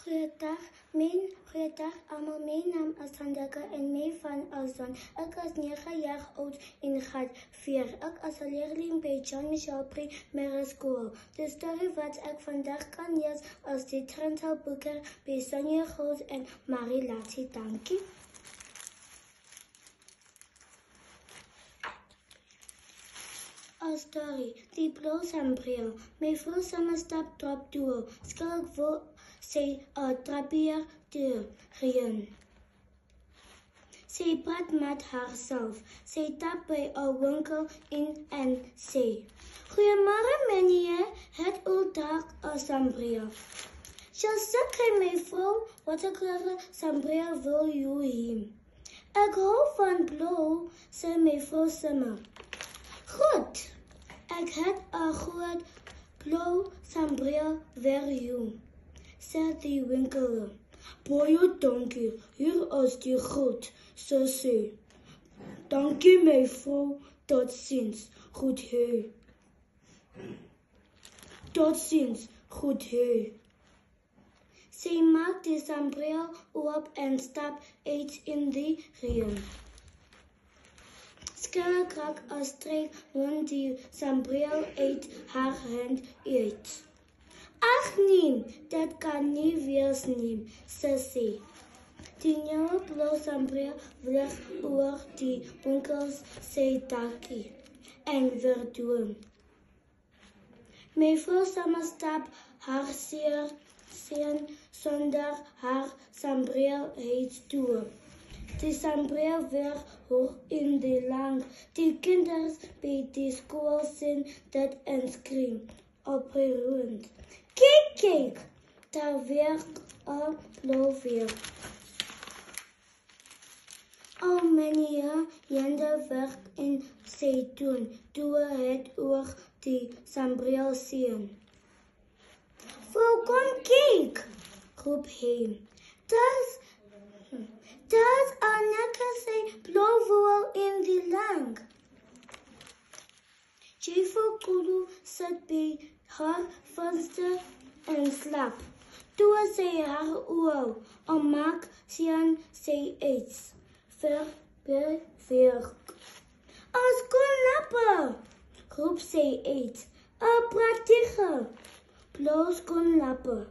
Goeiedag allemaal, mijn naam is Sandaka en mij van Alzon. Ik was 9 jaar oud en gaat 4. Ik is een leerling bij John Michel Primary School. De story wat ik vandaag kan lezen is de Trentelboeker bij Sonja Groot en Marie Lati. Dankie. Story, die bloesembril. Mijn vrouw samenstap trap door. Skillig wil zij trappier deur gaan. Zij praat met haarzelf. Zij tapt bij een winkel in en zei: Goedemorgen meneer, het uw dag een sombril. Zeg mijn vrouw, wat een kleur sombril wil u hebben? Ik hou van blauw, zei mijn vrouw simmer. Goed, ik heb een goed blauw sombril voor u, zei de winkelier. Baie dankie, hier is die goed, zo zei. Dankie mijn vrouw, tot ziens, goed hé. Tot ziens, goed hé. Zij maakt de sombril op en stapt uit in de regen. Skillig krak een streek rond die sombril uit haar hand uit. Ach nee, dat kan niet wezen, zei. Die nieuwe blauwe sombril vliegt over die winkels zijn dakje en verdween. Mijn vrouw samenstap haar zeer zonder haar sombril uit toe. De sombril werd hoog in de lang. De kinderen bij de school zien dat en schreeuwen opgeruimd. Kijk, daar werd een blauw weer. Oh meneer, Jende werd in zij toen het oor de sombril zien. Vrouw, kom kijk, roep hij. Dat Anneke zei blauw in die lang. Juffrouw Kulu zat bij haar venster en slaap. Toen zij haar oor ommaak, zien zij iets verbeveerd. Een schoenlapper, roep zij uit. Een prachtige blauw schoenlapper.